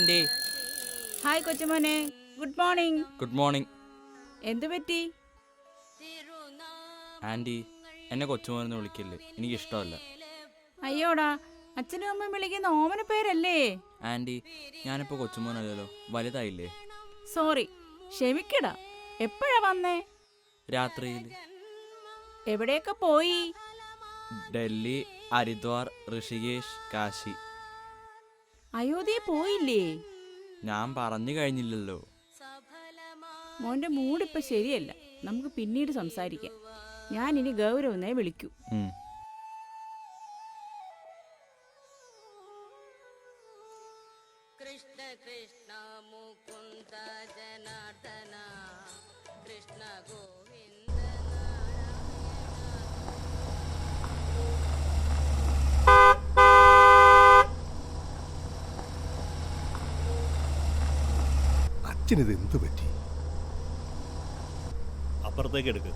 Anti. Hi കൊച്ചുമോനെ, good morning. Good morning. എന്തു പറ്റി? ആൻറ്റി, എന്നെ കൊച്ചുമോനെന്ന് വിളിക്കില്ലേ, എനിക്കിഷ്ടമല്ല. അയ്യോടാ, അച്ഛനും അമ്മയും വിളിക്കുന്ന ഓമന പേരല്ലേ? ആൻറ്റി, ഞാനിപ്പോൾ കൊച്ചുമോനല്ലല്ലോ, വലുതായില്ലേ. സോറി, ക്ഷമിക്കടാ. എപ്പോഴാ വന്നേ? രാത്രിയിൽ. എവിടെയൊക്കെ പോയി? ഡൽഹി, ഹരിദ്വാർ, ഋഷികേശ്, കാശി. അയോധ്യ പോയില്ലേ? ഞാൻ പറഞ്ഞു കഴിഞ്ഞില്ലല്ലോ. മോന്റെ മൂഡിപ്പോൾ ശരിയല്ല, നമുക്ക് പിന്നീട് സംസാരിക്കാം. ഞാൻ ഇനി ഗൗരവനെ വിളിക്കൂ. കൃഷ്ണ കൃഷ്ണ മുകുന്ദ ജനാർദ്ദന കൃഷ്ണ ഗോവിന്ദ. അച്ഛനിത് എന്തു പറ്റി? അപ്പുറത്തേക്ക് എടുക്ക്.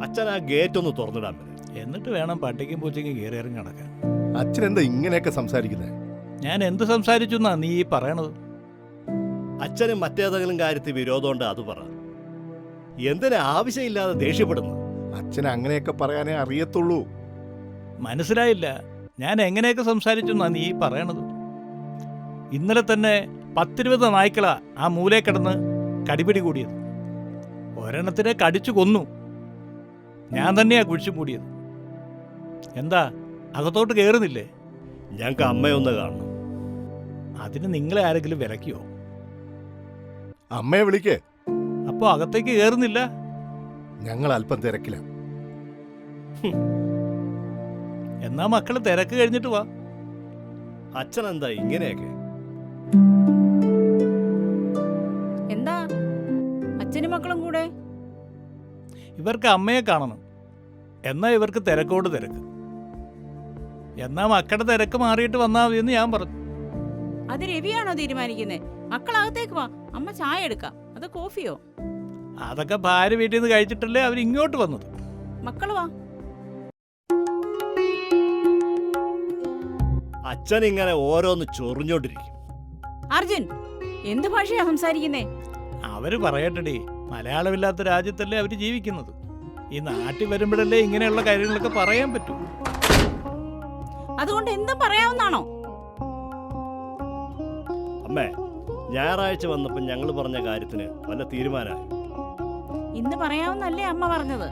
അച്ഛൻ ആ ഗേറ്റ് ഒന്ന് തുറന്നിടാൻ പറ്റും. എന്നിട്ട് വേണം പട്ടിക്കും പൂച്ചയ്ക്കും കയറി ഇറങ്ങി നടക്കാൻ. അച്ഛൻ എന്താ ഇങ്ങനെയൊക്കെ സംസാരിക്കുന്നത്? ഞാൻ എന്ത് സംസാരിച്ചു എന്നാ നീ ഈ പറയണത്? അച്ഛന് മറ്റേതെങ്കിലും കാര്യത്തിൽ വിരോധമുണ്ട് അത് പറ. എന്തിനാ ആവശ്യമില്ലാതെ ദേഷ്യപ്പെടുന്നു? അച്ഛൻ അങ്ങനെയൊക്കെ പറയാനേ അറിയത്തുള്ളൂ. മനസ്സിലായില്ല, ഞാൻ എങ്ങനെയൊക്കെ സംസാരിച്ചു എന്നാ നീ ഈ പറയണത്? ഇന്നലെ തന്നെ 10-20 നായ്ക്കളാ ആ മൂലേ കിടന്ന് കടിപിടി കൂടിയത്. ഒരെണ്ണത്തിനെ കടിച്ചു കൊന്നു. ഞാൻ തന്നെയാ കുഴിച്ചു മൂടിയത്. എന്താ, അകത്തോട്ട് കയറുന്നില്ലേ? ഞങ്ങൾക്ക് അമ്മയൊന്ന് കാണണം. അതിന് നിങ്ങളെ ആരെങ്കിലും വിലക്കിയോ? അമ്മയെ വിളിക്കേ. അപ്പോൾ അകത്തേക്ക് കയറുന്നില്ല? ഞങ്ങൾ അല്പം തിരക്കില്ല. എന്നാ മക്കള് തിരക്ക് കഴിഞ്ഞിട്ട് വാ. അച്ഛൻ എന്താ ഇങ്ങനെയൊക്കെ? എന്താ അച്ഛനും മക്കളും കൂടെ? ഇവർക്ക് അമ്മയെ കാണണം. എന്നാ ഇവർക്ക് തിരക്കോട് തിരക്ക്. എന്നാ മക്കളുടെ തിരക്ക് മാറിയിട്ട് വന്നാൽ മതി എന്ന് ഞാൻ പറഞ്ഞു. അത് രവിയാണോ തീരുമാനിക്കുന്നത്? മക്കളകത്തേക്ക് വാ, അമ്മ ചായ എടുക്കാം. അത് കോഫിയോ? അതൊക്കെ ഭാര്യ വീട്ടിൽ നിന്ന് കഴിച്ചിട്ടല്ലേ അവർ ഇങ്ങോട്ട് വന്നത്. മക്കള് വാ. അച്ഛൻ ഇങ്ങനെ ഓരോന്ന് ചൊറിഞ്ഞോണ്ടിരിക്കും. അർജുൻ, എന്ത് ഭാഷയാ സംസാരിക്കുന്നേ? അവര് പറയട്ടെടി, മലയാളമില്ലാത്ത രാജ്യത്തല്ലേ അവര് ജീവിക്കുന്നത്. ഈ നാട്ടിൽ വരുമ്പോഴല്ലേ ഇങ്ങനെയുള്ള കാര്യങ്ങളൊക്കെ പറയാൻ പറ്റൂ. അതുകൊണ്ട് എന്തും പറയാവുന്നാണോ? അമ്മേ, ഞായറാഴ്ച വന്നപ്പോൾ ഞങ്ങൾ പറഞ്ഞ കാര്യത്തിന് വല്ല തീരുമാനമായി? ഇന്ന് പറയാവുന്നല്ലേ അമ്മ പറഞ്ഞത്?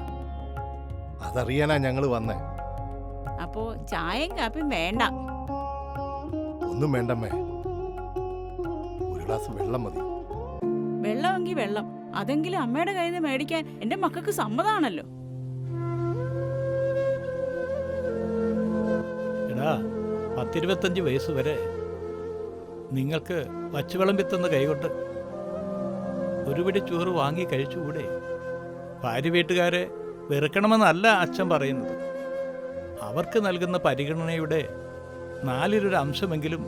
അതറിയാനാ ഞങ്ങൾ വന്നേ. അപ്പോ ചായയും കാപ്പിയും വേണ്ട. ഒന്നും വേണ്ടമ്മേ, ഒരു ഗ്ലാസ് വെള്ളം മതി. വെള്ളമെങ്കിൽ വെള്ളം, അതെങ്കിലും അമ്മയുടെ കയ്യിൽ നിന്ന് മേടിക്കാൻ എന്റെ മക്കൾക്ക് സമ്മതാണല്ലോ. എടാ, 10-25 വയസ്സ് വരെ നിങ്ങൾക്ക് വച്ചുവിളമ്പിത്തുന്ന കൈകൊണ്ട് ഒരു പിടി ചോറ് വാങ്ങി കഴിച്ചുകൂടെ? ഭാര്യ വീട്ടുകാരെ വെറുക്കണമെന്നല്ല അച്ഛൻ പറയുന്നത്. അവർക്ക് നൽകുന്ന പരിഗണനയുടെ 4-1 അംശമെങ്കിലും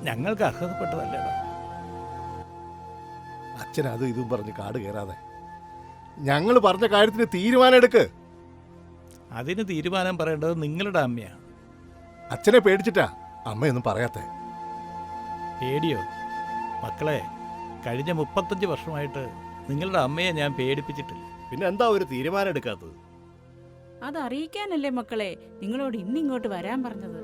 ഞങ്ങൾക്ക് അർഹതപ്പെട്ടതല്ലേടാ. അച്ഛൻ അതും ഇതും പറഞ്ഞ് കാട് കയറാതെ ഞങ്ങൾ പറഞ്ഞ കാര്യത്തിന് തീരുമാനം എടുക്ക്. അതിന് തീരുമാനം പറയേണ്ടത് നിങ്ങളുടെ അമ്മയാണ്. അച്ഛനെ പേടിച്ചിട്ടാ അമ്മയൊന്നും പറയാത്തെ. പേടിയോ? മക്കളെ, കഴിഞ്ഞ 35 വർഷമായിട്ട് നിങ്ങളുടെ അമ്മയെ ഞാൻ പേടിപ്പിച്ചിട്ടില്ല. പിന്നെ എന്താ ഒരു തീരുമാനം എടുക്കാത്തത്? അതറിയിക്കാനല്ലേ മക്കളെ നിങ്ങളോട് ഇന്നിങ്ങോട്ട് വരാൻ പറഞ്ഞത്.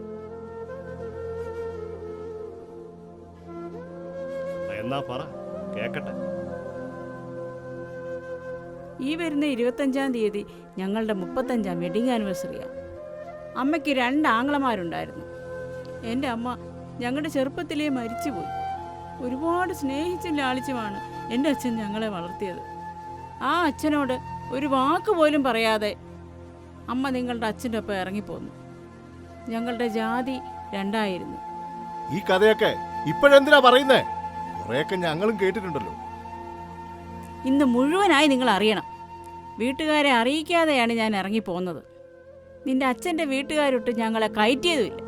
എന്നാ പറ, കേക്കട്ടെ. ഈ വരുന്ന 25-ാം തീയതി ഞങ്ങളുടെ 35-ാം വെഡിങ് ആനിവേഴ്സറിയാണ്. അമ്മയ്ക്ക് 2 ആങ്ങളമാരുണ്ടായിരുന്നു. എൻ്റെ അമ്മ ഞങ്ങളുടെ ചെറുപ്പത്തിലേ മരിച്ചുപോയി. ഒരുപാട് സ്നേഹിച്ചും ലാളിച്ചുമാണ് എൻ്റെ അച്ഛൻ ഞങ്ങളെ വളർത്തിയത്. ആ അച്ഛനോട് ഒരു വാക്ക് പോലും പറയാതെ അമ്മ നിങ്ങളുടെ അച്ഛൻ്റെ ഒപ്പം ഇറങ്ങിപ്പോന്നു. ഞങ്ങളുടെ ജാതി രണ്ടായിരുന്നു. ഈ കഥയൊക്കെ ഇപ്പോഴെന്തിനാ പറയുന്നേ? കുറെയൊക്കെ ഞങ്ങളും കേട്ടിട്ടുണ്ടല്ലോ. ഇന്ന് മുഴുവനായി നിങ്ങൾ അറിയണം. വീട്ടുകാരെ അറിയിക്കാതെയാണ് ഞാൻ ഇറങ്ങിപ്പോന്നത്. നിന്റെ അച്ഛൻ്റെ വീട്ടുകാരൊട്ട് ഞങ്ങളെ കയറ്റിയതുമില്ല.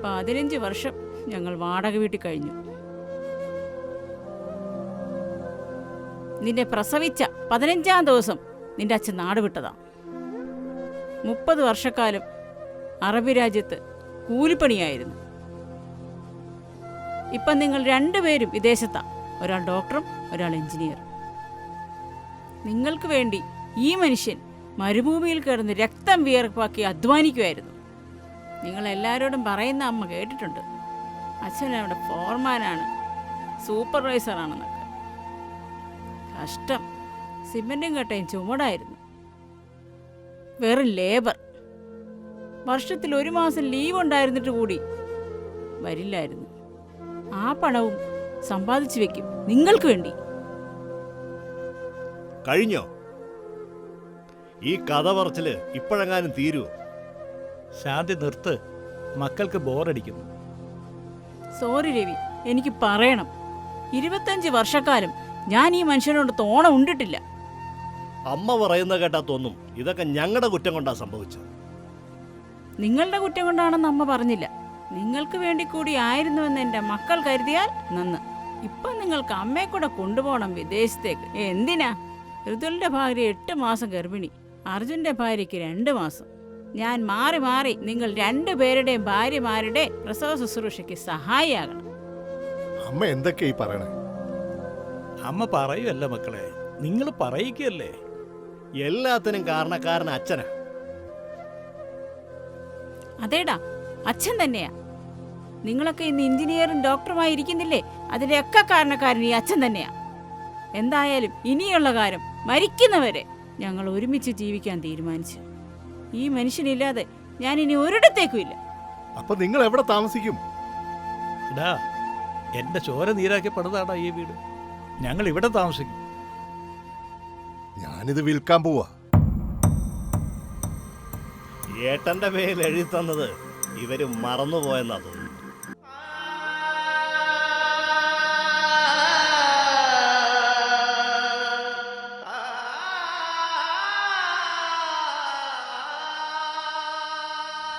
15 വർഷം ഞങ്ങൾ വാടക വീട്ടിൽ കഴിഞ്ഞു. നിന്നെ പ്രസവിച്ച 15-ാം ദിവസം നിന്റെ അച്ഛൻ നാട് വിട്ടതാ. 30 വർഷക്കാലം അറബി രാജ്യത്ത് കൂലിപ്പണിയായിരുന്നു. ഇപ്പം നിങ്ങൾ രണ്ടുപേരും വിദേശത്താ. ഒരാൾ ഡോക്ടറും ഒരാൾ എഞ്ചിനീയർ. നിങ്ങൾക്ക് വേണ്ടി ഈ മനുഷ്യൻ മരുഭൂമിയിൽ കിടന്ന് രക്തം വിയർപ്പാക്കി അധ്വാനിക്കുമായിരുന്നു. നിങ്ങളെല്ലാവരോടും പറയുന്ന അമ്മ കേട്ടിട്ടുണ്ട്. അച്ഛൻ അവിടെ ഫോർമാനാണ്, സൂപ്പർവൈസറാണെന്നൊക്കെ. കഷ്ടം. സിമെൻറ്റും കട്ടയും ചുമടായിരുന്നു. വെറും ലേബർ. വർഷത്തിൽ 1 മാസം ലീവ് ഉണ്ടായിരുന്നിട്ട് കൂടി വരില്ലായിരുന്നു. ആ പണവും സമ്പാദിച്ചു വെക്കും നിങ്ങൾക്ക് വേണ്ടി. കഴിഞ്ഞോ? ഈ കഥ പറച്ചില് ഇപ്പോഴെങ്ങാനും തീരുവോ? ശാന്തി നിർത്ത്, മക്കൾക്ക് ബോറടിക്കുന്നു. സോറി രവി, എനിക്ക് പറയണം. 25 വർഷക്കാലം ഞാൻ ഈ മനുഷ്യനോട് തോണ ഉണ്ടിട്ടില്ല. അമ്മ പറയുന്ന കേട്ടാ തോന്നും ഇതൊക്കെ ഞങ്ങളുടെ കുറ്റം കൊണ്ടാ സംഭവിച്ചത്. നിങ്ങളുടെ കുറ്റം കൊണ്ടാണെന്ന് അമ്മ പറഞ്ഞില്ല. നിങ്ങൾക്ക് വേണ്ടി കൂടി ആയിരുന്നുവെന്ന് എൻ്റെ മക്കൾ കരുതിയാൽ നന്ന്. ഇപ്പം നിങ്ങൾക്ക് അമ്മയെ കൂടെ കൊണ്ടുപോകണം വിദേശത്തേക്ക്. എന്തിനാ? ഋതുലിൻ്റെ ഭാര്യ 8 മാസം ഗർഭിണി, അർജുൻ്റെ ഭാര്യയ്ക്ക് 2 മാസം. ഞാൻ മാറി മാറി നിങ്ങൾ 2 പേരുടെയും ഭാര്യമാരുടെ പ്രസവ ശുശ്രൂഷയ്ക്ക് സഹായിയാകണം. അമ്മ എന്തൊക്കെയാ ഈ പറയണേ? അമ്മ പറയുമല്ല മക്കളെ, നിങ്ങൾ പറയിക്കല്ലേ. എല്ലാത്തിനും കാരണക്കാരൻ അച്ഛനാ. അതേടാ, അച്ഛൻ തന്നെയാ. നിങ്ങളൊക്കെ ഇന്ന് എഞ്ചിനീയറും ഡോക്ടറുമായി ഇരിക്കുന്നില്ലേ? അതിൻ്റെയൊക്കെ കാരണക്കാരൻ ഈ അച്ഛൻ തന്നെയാ. എന്തായാലും ഇനിയുള്ള കാലം മരിക്കുന്നവരെ ഞങ്ങൾ ഒരുമിച്ച് ജീവിക്കാൻ തീരുമാനിച്ചു. ഈ മനുഷ്യനില്ലാതെ ഞാൻ ഇനി ഒരിടത്തേക്കും ഇല്ല. അപ്പൊ നിങ്ങൾ എവിടെ താമസിക്കും? എടാ, എൻ്റെ ചോര നീരാക്കി പണിതാടാ ഈ വീട്. ഞങ്ങൾ ഇവിടെ താമസിക്കും. ഞാനിത് വിൽക്കാൻ പോവാ. ഏട്ടന്റെ പേരിൽ എഴുതി തന്നത് ഇവര് മറന്നുപോയെന്നാ തോന്നുന്നു.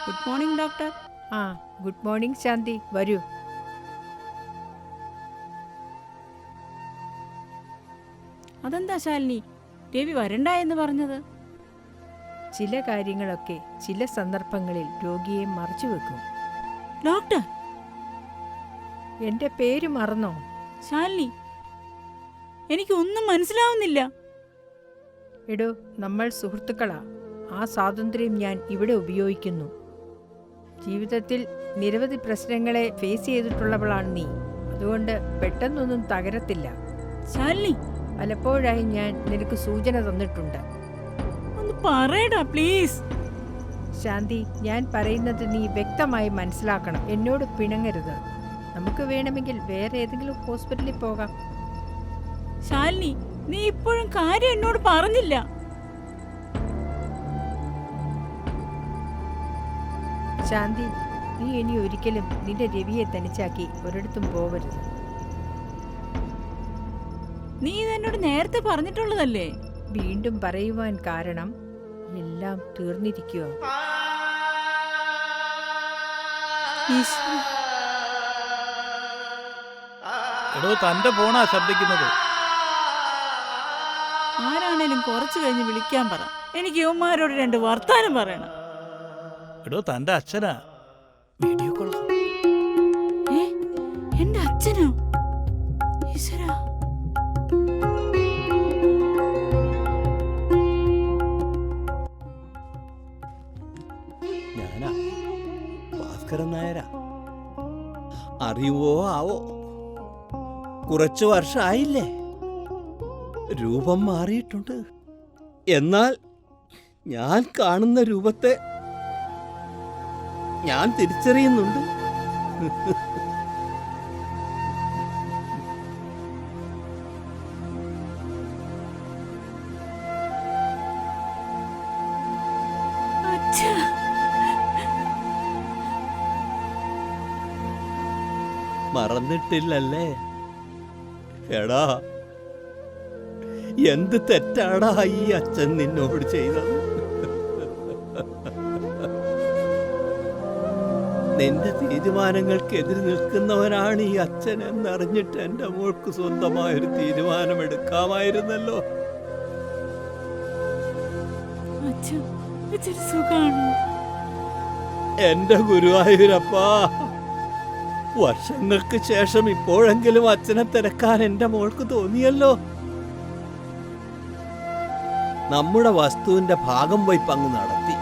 Good morning doctor. ആ, ഗുഡ് മോർണിംഗ് ശാന്തി, വരൂ. അതെന്താ ശാലിനി, രവി വരണ്ട എന്ന് പറഞ്ഞത്? ചില കാര്യങ്ങളൊക്കെ ചില സന്ദർഭങ്ങളിൽ രോഗിയെ മറച്ചു വെക്കും. ഡോക്ടർ, എന്റെ പേര് മറന്നോ? ശാലിനി, എനിക്കൊന്നും മനസ്സിലാവുന്നില്ല. എടോ, നമ്മൾ സുഹൃത്തുക്കളാ. ആ സ്വാതന്ത്ര്യം ഞാൻ ഇവിടെ ഉപയോഗിക്കുന്നു. ജീവിതത്തിൽ നിരവധി പ്രശ്നങ്ങളെ ഫേസ് ചെയ്തിട്ടുള്ളവളാണ് നീ. അതുകൊണ്ട് പെട്ടെന്നൊന്നും തകരത്തില്ല. ശാലിനി, പലപ്പോഴായി ഞാൻ നിനക്ക് സൂചന തന്നിട്ടുണ്ട്. ഒന്ന് പറയടാ പ്ലീസ്. ശാന്തി, ഞാൻ പറയുന്നത് നീ വ്യക്തമായി മനസ്സിലാക്കണം. എന്നോട് പിണങ്ങരുത്. നമുക്ക് വേണമെങ്കിൽ വേറെ ഏതെങ്കിലും ഹോസ്പിറ്റലിൽ പോകാം. ശാലിനി, നീ ഇപ്പോഴും കാര്യം എന്നോട് പറഞ്ഞില്ല. ശാന്തി, നീ ഇനി ഒരിക്കലും നിന്റെ രവിയെ തനിച്ചാക്കി ഒരിടത്തും പോവരുത്. നീ ഇതെന്നോട് നേരത്തെ പറഞ്ഞിട്ടുള്ളതല്ലേ? വീണ്ടും പറയുവാൻ കാരണം എല്ലാം തീർന്നിരിക്കുക. എടോ, തൻ്റെ ഫോണാ ശബ്ദിക്കുന്നത്. ആരാണേലും കുറച്ചു കഴിഞ്ഞ് വിളിക്കാൻ പറ. എനിക്ക് യുവന്മാരോട് 2 വർത്താനം പറയണം. എടോ, തൻ്റെ അച്ഛനാ. Video call. എന്റെ അച്ഛനോ? ഈശ്വരാ. ഞാനാ ഭാസ്കരൻ നായരാ. അറിയുവോ ആവോ, കുറച്ചു വർഷമായില്ലേ, രൂപം മാറിയിട്ടുണ്ട്. എന്നാൽ ഞാൻ കാണുന്ന രൂപത്തെ ഞാൻ തിരിച്ചറിയുന്നുണ്ട്. അച്ഛാ. മറന്നിട്ടില്ലല്ലേ? എടാ, എന്ത് തെറ്റാടാ ഈ അച്ഛൻ നിന്നോട് ചെയ്തത്? നിന്റെ തീരുമാനങ്ങൾക്കെതിരെ നിൽക്കുന്നവനാണ് ഈ അച്ഛൻ എന്നറിഞ്ഞിട്ട് എൻ്റെ മോൾക്ക് സ്വന്തമായൊരു തീരുമാനമെടുക്കാമായിരുന്നല്ലോ. അച്ഛാ, അച്ഛന് സുഖാണോ? എന്റെ ഗുരുവായൂരപ്പാ, വർഷങ്ങൾക്ക് ശേഷം ഇപ്പോഴെങ്കിലും അച്ഛനെ തിരക്കാൻ എന്റെ മോൾക്ക് തോന്നിയല്ലോ. നമ്മുടെ വസ്തുവിന്റെ ഭാഗം വയ്പ് അങ്ങ് നടത്തി.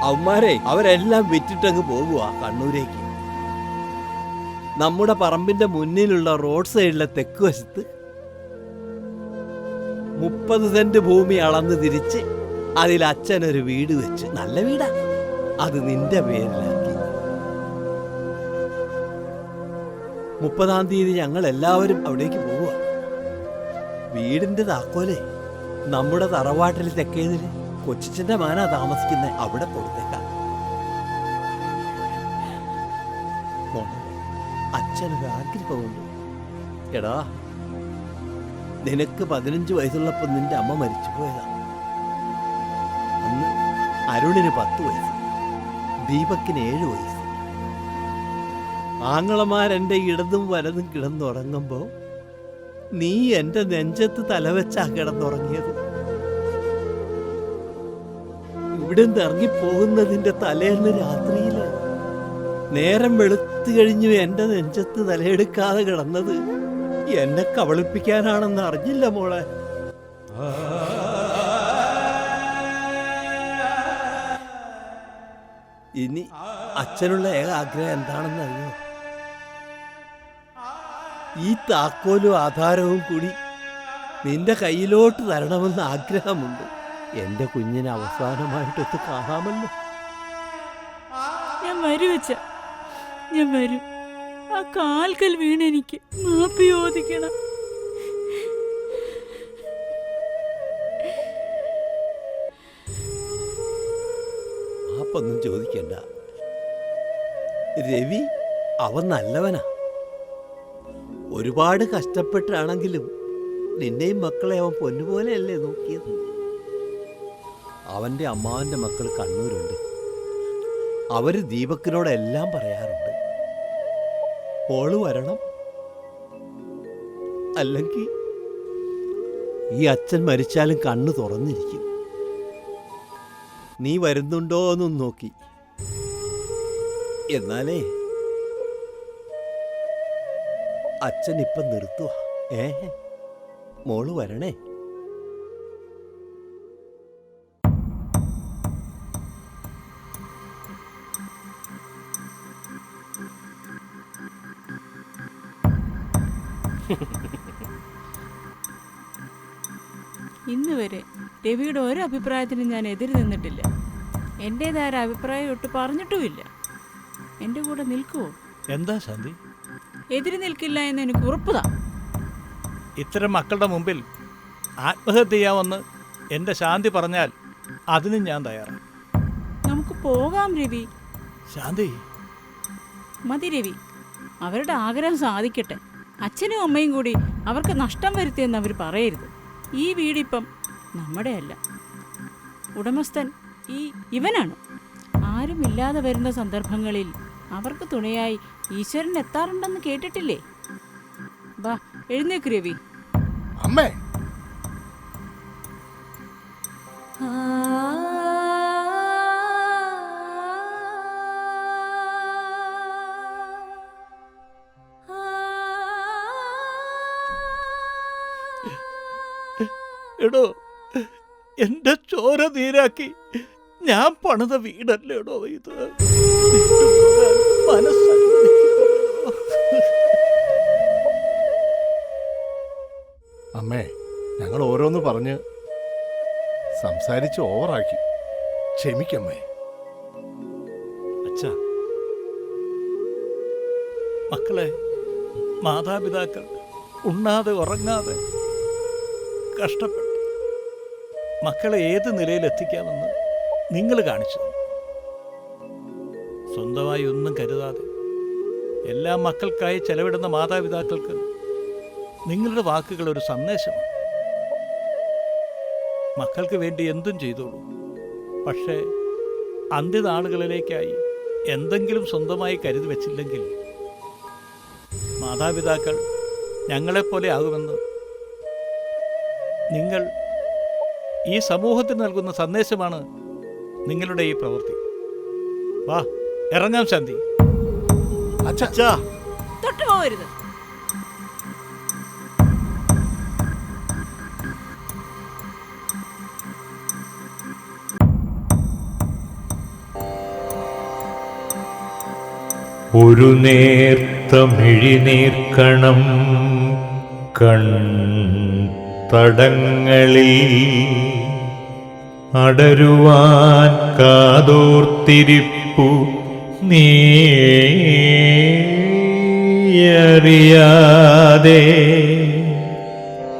അവന്മാരെ അവരെല്ലാം വിറ്റിട്ടങ്ങ് പോകുക കണ്ണൂരേക്ക്. നമ്മുടെ പറമ്പിന്റെ മുന്നിലുള്ള റോഡ് സൈഡിലെ തെക്ക് വശത്ത് 30 സെന്റ് ഭൂമി അളന്ന് തിരിച്ച് അതിൽ അച്ഛനൊരു വീട് വെച്ച്, നല്ല വീടാ, അത് നിന്റെ പേരിലാക്കി. 30-ാം തീയതി ഞങ്ങൾ എല്ലാവരും അവിടേക്ക് പോവുക. വീടിന്റെ താക്കോലേ നമ്മുടെ തറവാട്ടിൽ തെക്കേതില് കൊച്ചിച്ചന്റെ മാനാ താമസിക്കുന്ന അവിടെ കൊടുത്തേക്കാം. അച്ഛനൊരു ആഗ്രഹമുണ്ട്. എടാ, നിനക്ക് 15 വയസ്സുള്ളപ്പോ നിന്റെ അമ്മ മരിച്ചു പോയതാ. അന്ന് അരുണിന് 10 വയസ്സ്, ദീപക്കിന് 7 വയസ്സ്. ആങ്ങളമാരെന്റെ ഇടതും വലതും കിടന്നുറങ്ങുമ്പോ നീ എന്റെ നെഞ്ചത്ത് തലവെച്ചാ കിടന്നുറങ്ങിയത്. ഇവിടെ നിന്ന് ഇറങ്ങിപ്പോകുന്നതിന്റെ തലേന്ന് രാത്രിയില് നേരം വെളുത്തു കഴിഞ്ഞു എന്റെ നെഞ്ചത്ത് തലയെടുക്കാതെ കിടന്നത് എന്നെ കബളിപ്പിക്കാനാണെന്ന് അറിഞ്ഞില്ല മോളെ. ഇനി അച്ഛനുള്ള ഏക ആഗ്രഹം എന്താണെന്ന് അറിയോ? ഈ താക്കോലും ആധാരവും കൂടി നിന്റെ കയ്യിലോട്ട് തരണമെന്ന് ആഗ്രഹമുണ്ട്. എന്റെ കുഞ്ഞിനെ അവസാനമായിട്ടൊത്ത് കാണാമല്ലോ. ഞാൻ വരും അച്ഛ, ഞാൻ വരും. ആ കാൽക്കൽ വീണെനിക്ക് മാപ്പി ചോദിക്കണം. മാപ്പൊന്നും ചോദിക്കണ്ട. രവി അവൻ നല്ലവനാ. ഒരുപാട് കഷ്ടപ്പെട്ടാണെങ്കിലും നിന്നെയും മക്കളെ അവൻ പൊന്നുപോലെയല്ലേ നോക്കിയത്. അവൻ്റെ അമ്മാവൻ്റെ മക്കൾ കണ്ണൂരുണ്ട്. അവര് ദീപക്കിനോടെല്ലാം പറയാറുണ്ട്, മോള് വരണം, അല്ലെങ്കിൽ ഈ അച്ഛൻ മരിച്ചാലും കണ്ണു തുറന്നിരിക്കും. നീ വരുന്നുണ്ടോ എന്നും നോക്കി. എന്നാലേ അച്ഛൻ ഇപ്പം നിർത്തുക. മോള് വരണേ. ഇന്ന് വരെ രവിയുടെ ഒരു അഭിപ്രായത്തിനും ഞാൻ എതിര് നിന്നിട്ടില്ല. എൻ്റേതായ അഭിപ്രായം ഒട്ട് പറഞ്ഞിട്ടുമില്ല. എൻ്റെ കൂടെ നിൽക്കുവോ? എന്താ ശാന്തി? എതിര് നിൽക്കില്ല എന്ന് എനിക്ക് ഉറപ്പുതാ. ഇത്തരം മക്കളുടെ മുമ്പിൽ ആത്മഹത്യ ചെയ്യാമെന്ന് എൻ്റെ ശാന്തി പറഞ്ഞാൽ അതിനും ഞാൻ തയ്യാറാണ്. നമുക്ക് പോകാം രവി. ശാന്തി, മതി രവി, അവരുടെ ആഗ്രഹം സാധിക്കട്ടെ. അച്ഛനും അമ്മയും കൂടി അവർക്ക് നഷ്ടം വരുത്തിയെന്ന് അവർ പറയരുത്. ഈ വീടിപ്പം നമ്മുടെ അല്ല, ഉടമസ്ഥൻ ഇവനാണ്. ആരുമില്ലാതെ വരുന്ന സന്ദർഭങ്ങളിൽ അവർക്ക് തുണയായി ഈശ്വരൻ എത്താറുണ്ടെന്ന് കേട്ടിട്ടില്ലേ? വാ, എഴുന്നേക്ക് രവി. അമ്മേ, എടോ, എൻ്റെ ചോര നീരാക്കി ഞാൻ പണിത വീടല്ലേടോ ഇത്. അമ്മേ, ഞങ്ങൾ ഓരോന്ന് പറഞ്ഞ് സംസാരിച്ച് ഓവറാക്കി. ക്ഷമിക്കമ്മേ. അച്ഛാ, മക്കളെ, മാതാപിതാക്കൾ ഉണ്ണാതെ ഉറങ്ങാതെ കഷ്ടപ്പെട്ടു മക്കളെ ഏത് നിലയിലെത്തിക്കാമെന്ന് നിങ്ങൾ കാണിച്ചു തന്നു. സ്വന്തമായി ഒന്നും കരുതാതെ എല്ലാ മക്കൾക്കായി ചെലവിടുന്ന മാതാപിതാക്കൾക്ക് നിങ്ങളുടെ വാക്കുകൾ ഒരു സന്ദേശമാണ്. മക്കൾക്ക് വേണ്ടി എന്തും ചെയ്തോളൂ, പക്ഷേ അന്ത്യനാളുകളിലേക്കായി എന്തെങ്കിലും സ്വന്തമായി കരുതി വച്ചില്ലെങ്കിൽ മാതാപിതാക്കൾ ഞങ്ങളെപ്പോലെ ആകുമെന്ന് നിങ്ങൾ ഈ സമൂഹത്തിന് നൽകുന്ന സന്ദേശമാണ് നിങ്ങളുടെ ഈ പ്രവൃത്തി. വാ, ഇറങ്ങാം ശാന്തി. അച്ഛാ, തൊട്ടു പോകരുത്. ഒരു നേർത്ത മിഴിനീർക്കണം തടങ്ങളിൽ അടരുവാൻ കാതോർത്തിരിപ്പു നീയറിയാതെ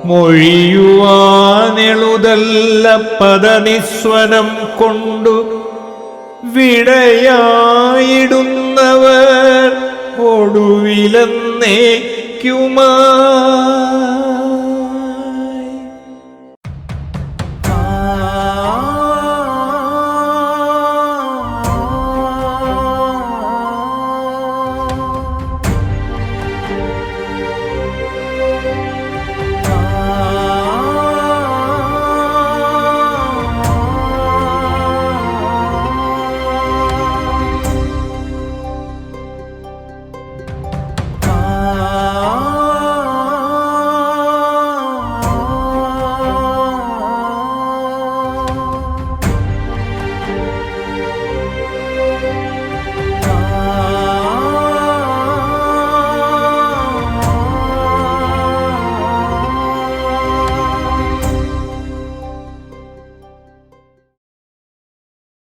മൊഴിയുവാനെളുതല്ല പദനിസ്വനം കൊണ്ടു വിടയായിടുന്നവർ ഒടുവിലെന്നേക്കുമാ